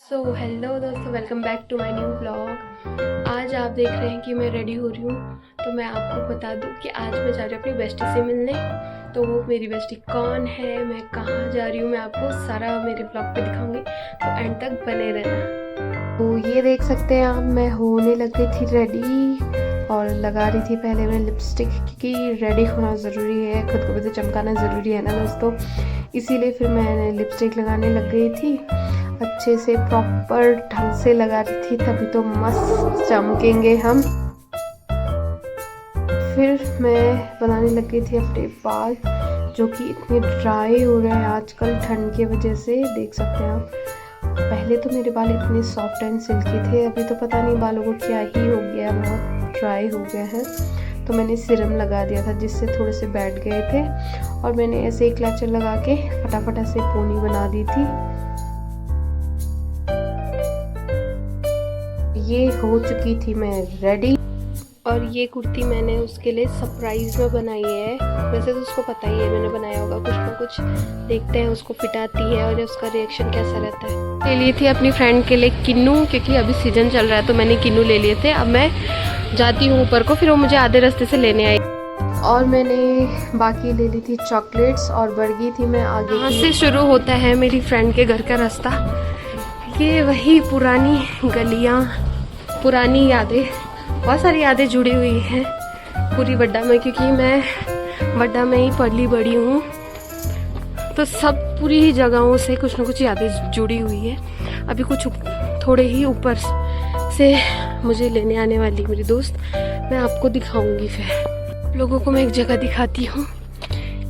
Hello दोस्तों, welcome back to my new blog. आज आप देख रहे हैं कि मैं रेडी हो रही हूँ। तो मैं आपको बता दूँ कि आज मैं जा रही हूँ अपनी बेस्टी से मिलने। तो वो मेरी बेस्टी कौन है, मैं कहाँ जा रही हूँ, मैं आपको सारा मेरे ब्लॉग पे दिखाऊंगी, तो एंड तक बने रहना। तो ये देख सकते हैं आप, मैं होने लग गई थी रेडी और लगा रही थी पहले मैं लिपस्टिक, क्योंकि रेडी होना ज़रूरी है, खुद को भी तो चमकाना ज़रूरी है ना दोस्तों। इसीलिए फिर मैंने लिपस्टिक लगाने लग गई थी, अच्छे से प्रॉपर ढंग से लगा रही थी, तभी तो मस्त चमकेंगे हम। फिर मैं बनाने लग गई थी अपने बाल, जो कि इतने ड्राई हो रहे हैं आजकल ठंड की वजह से, देख सकते हैं आप। पहले तो मेरे बाल इतने सॉफ्ट एंड सिल्की थे, अभी तो पता नहीं बालों को क्या ही हो गया, बहुत ड्राई हो गया है। तो मैंने सीरम लगा दिया था जिससे थोड़े से बैठ गए थे, और मैंने ऐसे एक क्लचर लगा के फटाफट से पोनी बना दी थी। ये हो चुकी थी मैं रेडी। और ये कुर्ती मैंने उसके लिए सरप्राइज में बनाई है, वैसे तो उसको पता ही है मैंने बनाया होगा कुछ ना कुछ। देखते हैं उसको फिट आती है और उसका रिएक्शन कैसा रहता है। ले ली थी अपनी फ्रेंड के लिए किन्नू, क्योंकि अभी सीजन चल रहा है, तो मैंने किन्नू ले लिए थे। अब मैं जाती हूँ ऊपर को, फिर वो मुझे आधे रास्ते से लेने आई। और मैंने बाकी ले ली थी चॉकलेट्स और बढ़ गई थी मैं आगे। यहाँ से शुरू होता है मेरी फ्रेंड के घर का रास्ता। ये वही पुरानी गलियाँ, पुरानी यादें, बहुत सारी यादें जुड़ी हुई हैं पूरी वड्डा में, क्योंकि मैं वड्डा में ही पली बड़ी हूँ, तो सब पूरी ही जगहों से कुछ ना कुछ यादें जुड़ी हुई है। अभी कुछ थोड़े ही ऊपर से मुझे लेने आने वाली मेरी दोस्त, मैं आपको दिखाऊंगी। फिर लोगों को मैं एक जगह दिखाती हूँ।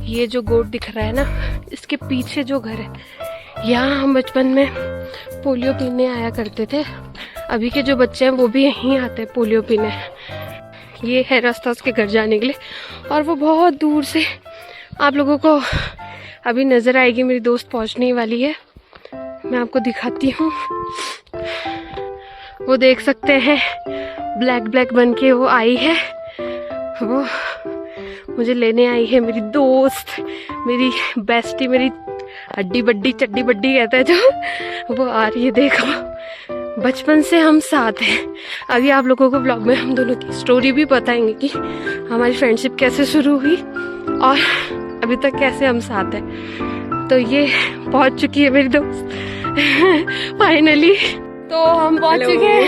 ये जो गोट दिख रहा है ना, इसके पीछे जो घर है, यहाँ हम बचपन में पोलियो पीने आया करते थे। अभी के जो बच्चे हैं वो भी यहीं आते हैं पोलियो पीने। ये है रास्ता उसके घर जाने के लिए, और वो बहुत दूर से आप लोगों को अभी नज़र आएगी। मेरी दोस्त पहुंचने वाली है, मैं आपको दिखाती हूँ। वो देख सकते हैं ब्लैक ब्लैक बन के वो आई है, वो मुझे लेने आई है मेरी दोस्त, मेरी बेस्टी, मेरी हड्डी बड्डी चड्डी बड्डी कहते हैं जो, वो आ रही है। देखो, बचपन से हम साथ हैं। अभी आप लोगों को ब्लॉग में हम दोनों की स्टोरी भी बताएंगे कि हमारी फ्रेंडशिप कैसे शुरू हुई और अभी तक कैसे हम साथ हैं। तो ये पहुंच चुकी है मेरी दोस्त फाइनली। तो हम पहुंच चुके हैं।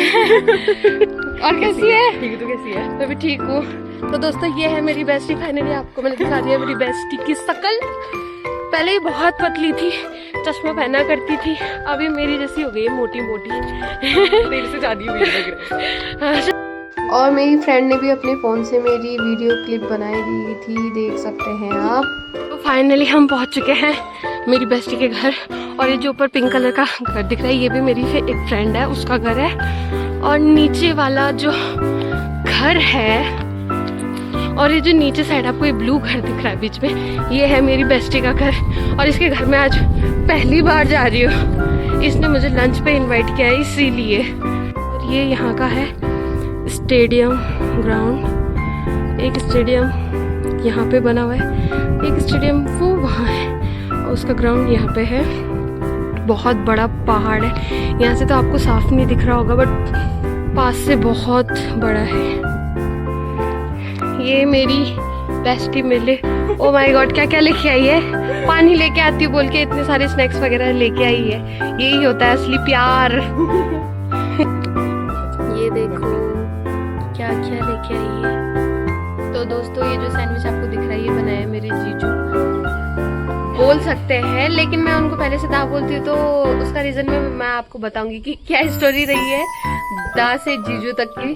और कैसी है? ठीक है, तो कैसी है? मैं भी ठीक हूँ। तो दोस्तों, ये है मेरी बेस्टी। फाइनली आपको मैंने दिखा दिया मेरी बेस्टी की शकल। पहले ही बहुत पतली थी, चश्मा पहना करती थी, अभी मेरी जैसी हो गई है, मोटी मोटी। तेरे से ज्यादा हुई लग रहा है। और मेरी फ्रेंड ने भी अपने फ़ोन से मेरी वीडियो क्लिप बनाई दी थी, देख सकते हैं आप। तो फाइनली हम पहुंच चुके हैं मेरी बेस्टी के घर। और ये जो ऊपर पिंक कलर का घर दिख रहा है, ये भी मेरी एक फ्रेंड है, उसका घर है। और नीचे वाला जो घर है, और ये जो नीचे साइड आपको ये ब्लू घर दिख रहा है बीच में, ये है मेरी बेस्टी का घर। और इसके घर में आज पहली बार जा रही हूँ, इसने मुझे लंच पे इनवाइट किया है इसीलिए। और ये यहाँ का है स्टेडियम ग्राउंड। एक स्टेडियम यहाँ पे बना हुआ है, एक स्टेडियम वो वहाँ है, और उसका ग्राउंड यहाँ पे है। बहुत बड़ा पहाड़ है, यहाँ से तो आपको साफ नहीं दिख रहा होगा, बट पास से बहुत बड़ा है। ये मेरी बेस्टी मिले। ओ माय गॉड, क्या क्या लेके आई है? पानी लेके आती हूँ बोल के इतने सारे स्नैक्स वगैरह लेके आई है। यही होता है असली प्यार। ये देखो क्या क्या लेके आई है। तो दोस्तों, ये जो सैंडविच आपको दिख रहा है, ये बनाया है मेरे जीजू बोल सकते हैं, लेकिन मैं उनको पहले से दा बोलती हूँ, तो उसका रीजन मैं आपको बताऊंगी कि क्या स्टोरी रही है दा से जीजू तक की।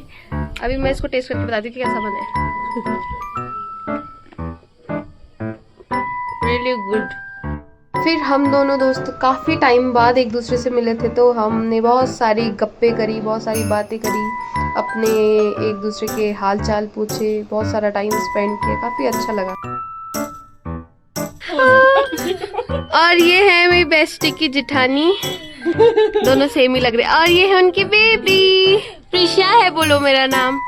अभी मैं इसको टेस्ट करके बताती हूँ कि कैसा बना है। Really good। फिर हम दोनों दोस्त काफ़ी टाइम बाद एक दूसरे से मिले थे, तो हमने बहुत सारी गप्पे करी, बहुत सारी बातें करी, अपने एक दूसरे के हाल चाल पूछे, बहुत सारा टाइम स्पेंड किया, काफ़ी अच्छा लगा। और ये है मेरी बेस्टी की जिठानी, दोनों सेम ही लग रहे हैं। और ये है उनकी बेबी, प्रिशा है, बोलो मेरा नाम।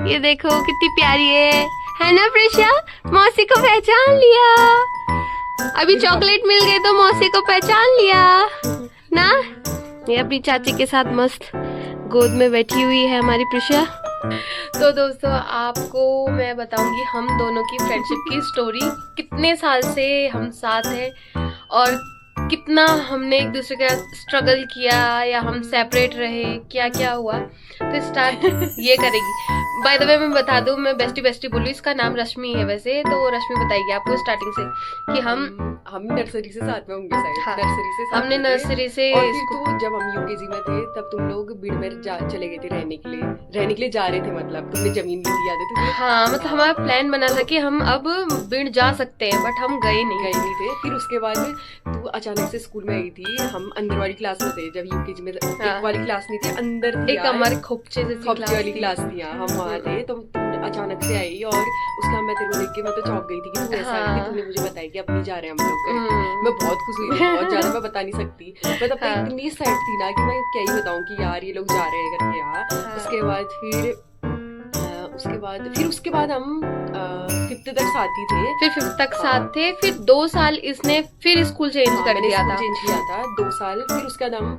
ये देखो कितनी प्यारी है ना प्रिशा? मौसी को पहचान लिया। अभी चॉकलेट मिल गई तो मौसी को पहचान लिया ना। ये अपनी चाची के साथ मस्त गोद में बैठी हुई है हमारी प्रिशा। तो दोस्तों आपको मैं बताऊंगी हम दोनों की फ्रेंडशिप की स्टोरी, कितने साल से हम साथ हैं और कितना हमने एक दूसरे का स्ट्रगल किया या हम सेपरेट रहे, क्या क्या हुआ। तो स्टार्ट ये करेगी। बाय द वे मैं बता दूं, मैं बेस्टी बोलूँ, इसका नाम रश्मि है वैसे, तो रश्मि बताएगी आपको स्टार्टिंग से कि हम नर्सरी से साथ में होंगे शायद। हाँ, नर्सरी से साथ हमने में नर्सरी से और फिर तो जब हम यूकेजी में थे तब तुम लोग बीड़ में चले गए थे रहने के लिए जा रहे थे, मतलब तुमने जमीन ली थी, याद है तुझे? हाँ, मतलब हमारा प्लान बना था कि हम अब बीड़ जा सकते हैं, बट हम गए नहीं थे। फिर उसके बाद तू अचानक से स्कूल में आई थी, हम अंदर वाली क्लास में थे जब यूकेजी में। एक वाली क्लास नहीं थी, अंदर थी, एक हमारे खोपचे वाली क्लास थी, हम वहाँ थे। तो अचानक से आई और उसके बाद मैं तेरे को देख के मैं तो चौंक गई थी कि तू ऐसा आई थी। तूने मुझे बताया कि अब नहीं जा रहे हम लोग। मैं बहुत खुश हुई, बहुत ज्यादा, मैं बता नहीं सकती। मैं तब इतनी सैड थी ना कि मैं क्या ही बताऊं कि यार ये लोग जा रहे हैं करके यार। उसके बाद हम 5th तक साथ ही थे। फिर 5th तक साथ थे। फिर 2 साल इसने फिर स्कूल चेंज कर दिया था। चेंज किया था 2 साल। फिर उसके बाद हम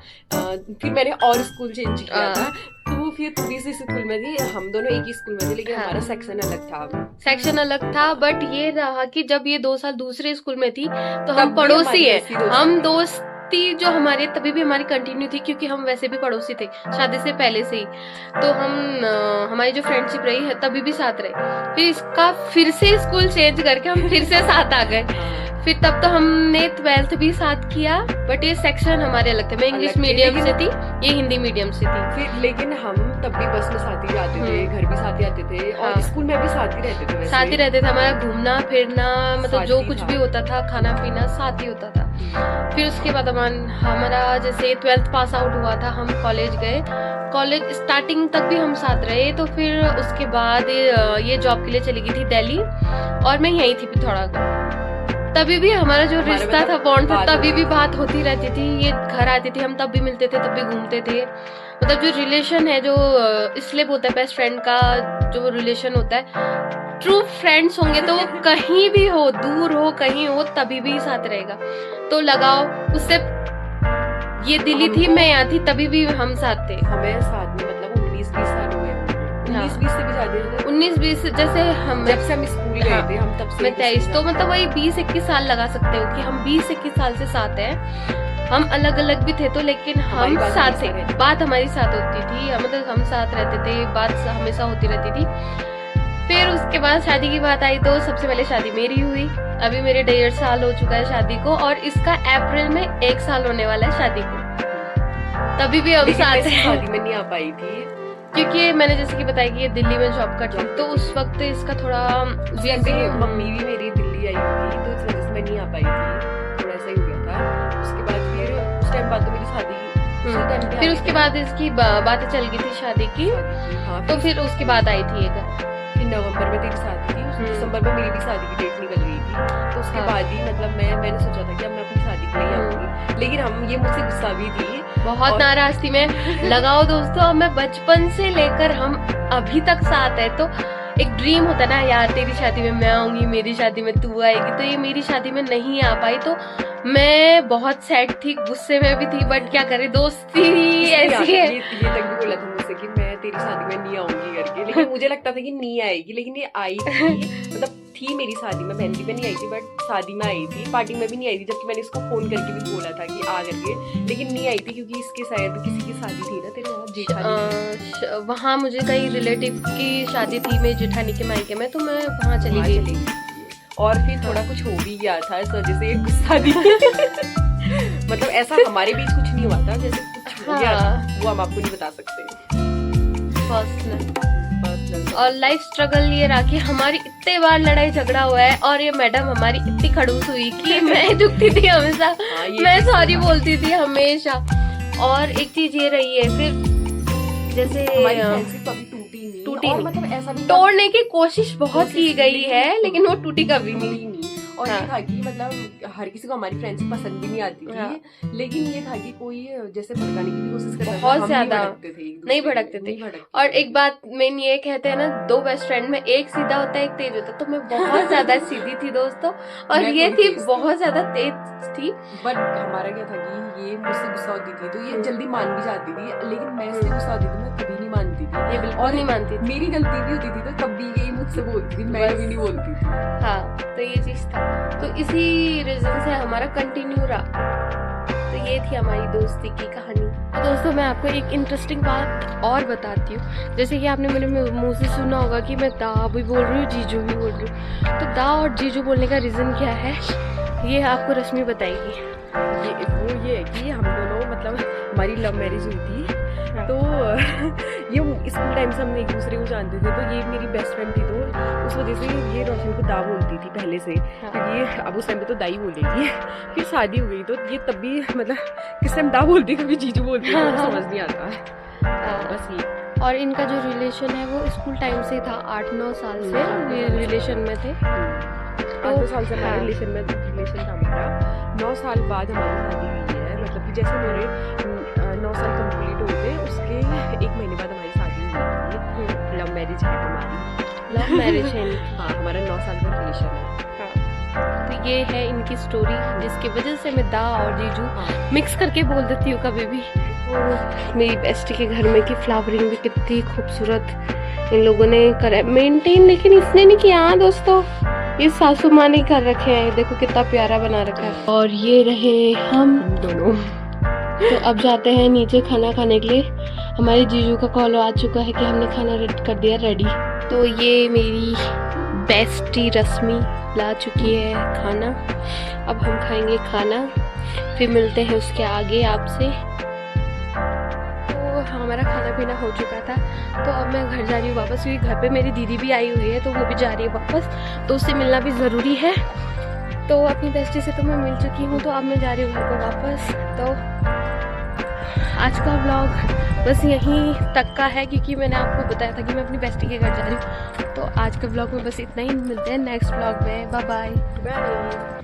फिर मैंने और स्कूल चेंज किया था। तो फिर तू भी इसी स्कूल में थी, हम दोनों एक ही स्कूल में थे, लेकिन हमारा सेक्शन अलग था। बट ये रहा कि जब ये 2 साल दूसरे स्कूल में थी तो हम पड़ोसी है, हम दोस्ती जो हमारे तभी भी हमारी कंटिन्यू थी, क्योंकि हम वैसे भी पड़ोसी थे शादी से पहले से ही। तो हमारी जो फ्रेंडशिप रही है तभी भी साथ रहे। फिर इसका फिर से स्कूल चेंज करके हम फिर से साथ आ गए। फिर तब तो हमने 12th भी साथ किया, बट ये सेक्शन हमारे अलग थे। मैं इंग्लिश मीडियम से थी, ये हिंदी मीडियम से थी। फिर लेकिन हम तब भी बस में साथ ही जाते थे, घर भी साथ ही आते थे और स्कूल में भी साथ ही रहते थे। साथ ही रहते थे, हमारा घूमना फिरना, मतलब जो कुछ भी होता था, खाना पीना साथ ही होता था। फिर उसके बाद हमारा जैसे 12th पास आउट हुआ था, हम कॉलेज गए। कॉलेज स्टार्टिंग तक भी हम साथ रहे। तो फिर उसके बाद ये जॉब के लिए चली गई थी दिल्ली और मैं यहीं थी पिथौरागढ़। तभी भी हमारा जो रिश्ता था, बॉन्ड था, तभी भी बात होती रहती थी। ये घर आती थी, हम तब भी मिलते थे, तब भी घूमते थे। मतलब जो रिलेशन है, जो इसलिए बोलते हैं बेस्ट फ्रेंड का जो रिलेशन होता है, ट्रू फ्रेंड्स होंगे तो कहीं भी हो, दूर हो, कहीं हो, तभी भी साथ रहेगा। तो लगाओ उससे, ये दिल्ली थी, मैं यहाँ थी, तभी भी हम साथ थे। हमें साथ में मतलब 19-20 साल हो गए। 19-20 से भी ज्यादा। 19-20 जैसे जब से हम स्कूल गए थे, हम तब से। मैं 23, तो मतलब वही 20-21 साल लगा सकते हो कि हम 20-21 साल से साथ हैं। हम अलग अलग भी थे तो, लेकिन हम साथ थे, बात हमारी साथ होती थी, मतलब हम साथ रहते थे, बात हमेशा होती रहती थी। फिर उसके बाद शादी की बात आई तो सबसे पहले शादी मेरी हुई। अभी मेरे 1.5 साल हो चुका है शादी को, और इसका अप्रैल में 1 साल होने वाला है शादी को। तभी भी हम साथ हैं। शादी में नहीं आ पाई थी क्योंकि मैंने जैसे कि बताया कि ये दिल्ली में जॉब करती थी, तो उस वक्त इसका थोड़ा मम्मी भी मेरी दिल्ली आई थी, तो इस वजह से मैं नहीं आ पाई थी, थोड़ा ऐसा ही हो गया था। उसके बाद फिर उस टाइम बाद तो मेरी शादी, फिर उसके बाद इसकी बातें चल गई थी शादी की। तो फिर उसके बाद आई थी एक, फिर नवंबर में तेरी शादी थी, दिसंबर में मेरी भी शादी की डेट निकल गई थी। तो उसके बाद ही मतलब मैंने सोचा था कि अब मैं अपनी शादी के लिए आऊंगी, लेकिन ये मुझसे गुस्सा भी थी, बहुत नाराज थी मैं। लगाओ दोस्तों, मैं बचपन से लेकर हम अभी तक साथ है। तो एक ड्रीम होता है ना यार, तेरी शादी में मैं आऊंगी, मेरी शादी में तू आएगी। तो ये मेरी शादी में नहीं आ पाई, तो मैं बहुत सैड थी, गुस्से में भी थी, बट क्या करे, दोस्ती ऐसी है। ये तक भी बोला था मुझसे कि मैं तेरी शादी में नहीं आऊंगी करके, लेकिन मुझे लगता था कि नहीं आएगी, लेकिन ये आई थी। मतलब थी मेरी शादी में, मेहंदी में नहीं आई थी, बट शादी में आई थी, पार्टी में भी नहीं आई थी, जबकि मैंने इसको फोन करके भी बोला था कि आ करके, लेकिन नहीं आई थी क्योंकि इसके शायद किसी की शादी थी ना तेरे वहाँ, जेठानी। वहाँ मुझे कई रिलेटिव की शादी थी मेरी जेठानी के मायके में, तो मैं वहाँ चली गई। और फिर थोड़ा कुछ हो भी गया था इस वजह से गुस्सा भी मतलब ऐसा हमारे बीच कुछ नहीं हुआ था, जैसे कुछ हो गया वो हम आपको नहीं बता सकते। पर्सनल और लाइफ स्ट्रगल ये रहा कि हमारी इतने बार लड़ाई झगड़ा हुआ है, और ये मैडम हमारी इतनी खड़ूस हुई कि मैं झुकती थी हमेशा, मैं सॉरी बोलती थी हमेशा। और एक चीज ये रही है, फिर जैसे टूटी नहीं, मतलब ऐसा भी तोड़ने की कोशिश बहुत की गई है, लेकिन वो टूटी कभी नहीं। और हाँ। ये था कि मतलब हर किसी को हमारी फ्रेंड्स पसंद भी नहीं आती थी, हाँ। लेकिन ये था कि कोई जैसे भड़काने की भी कोशिश करता था, बहुत हम ज्यादा नहीं भड़कते थे, नहीं भड़कते थे। और एक बात मेन ये कहते हैं ना, 2 बेस्ट फ्रेंड में एक सीधा होता है एक तेज होता है, तो मैं बहुत ज्यादा सीधी थी दोस्तों, और मैं ये थोड़ी थी तेज थी। बहुत ज्यादा तेज थी। बट हमारा क्या था कि ये मुझसे गुस्सा होती थी तो ये जल्दी मान भी जाती थी, लेकिन मैं इससे गुस्सा होती थी, मैं कभी नहीं मानती थी, ये बिल्कुल नहीं मानती थी। मेरी गलती भी होती थी तो तब भी ये मुझसे बोलती थी, मैं बस। भी नहीं बोलती थी। हाँ, तो ये चीज था, तो इसी रीजन से हमारा कंटिन्यू रहा। तो ये थी हमारी दोस्ती की कहानी। तो दोस्तों मैं आपको एक इंटरेस्टिंग बात और बताती हूँ। जैसे कि आपने मेरे मुंह से सुना होगा कि मैं दा भी बोल रही हूँ, जीजू भी बोल रही हूँ। तो दा और जीजू बोलने का रीज़न क्या है, ये आपको रश्मि बताएगी। ये है कि हम दोनों मतलब हमारी लव मैरिज हुई थी, तो ये स्कूल टाइम से हम एक दूसरे को जानते थे, तो ये मेरी बेस्ट फ्रेंड थी, तो उस वजह से ये रोशन को दा बोलती थी पहले से, क्योंकि ये अब उस टाइम पे तो दाई बोलेगी। फिर शादी हो गई तो ये तब भी मतलब किस टाइम दा बोलती कभी जीजू बोलती है, तो समझ नहीं आता। बस ये। और इनका जो रिलेशन है वो स्कूल टाइम से था, 8-9 साल से ये रिलेशन में थे। 8-9 साल से हमारे रिलेशन था हमारा। 9 साल बाद हमारी शादी हुई है, मतलब कि जैसे मेरे 9 साल कंप्लीट हुए थे उसके 1 महीने बाद हमारी शादी हुई थी। लव मैरिज है हमारी। लव मैरिज है। हाँ, हमारा 9 साल का रिलेशन है। तो ये है इनकी स्टोरी, जिसकी वजह से मैं दा और जीजू मिक्स करके बोल देती हूँ कभी भी। मेरी बेस्टी के घर में की फ्लावरिंग भी कितनी खूबसूरत इन लोगों ने करा मेंटेन, लेकिन इसने नहीं किया। हाँ दोस्तों, ये सासू माँ ने कर रखे हैं, देखो कितना प्यारा बना रखा है। और ये रहे हम दोनों। तो अब जाते हैं नीचे खाना खाने के लिए। हमारे जीजू का कॉल आ चुका है कि हमने खाना कर दिया रेडी। तो ये मेरी बेस्टी रश्मि ला चुकी है खाना, अब हम खाएंगे खाना, फिर मिलते हैं उसके आगे आपसे। तो हमारा खाना पीना हो चुका था, तो अब मैं घर जा रही हूँ वापस, क्योंकि घर पे मेरी दीदी भी आई हुई है, तो वो भी जा रही है वापस, तो उससे मिलना भी ज़रूरी है। तो अपनी बेस्टी से तो मैं मिल चुकी हूँ, तो अब मैं जा रही हूँ घर को वापस। तो आज का व्लॉग बस यहीं तक का है, क्योंकि मैंने आपको बताया था कि मैं अपनी बेस्टी के घर जा रही हूँ। तो आज का व्लॉग में बस इतना ही, मिलते हैं नेक्स्ट व्लॉग में। Bye bye.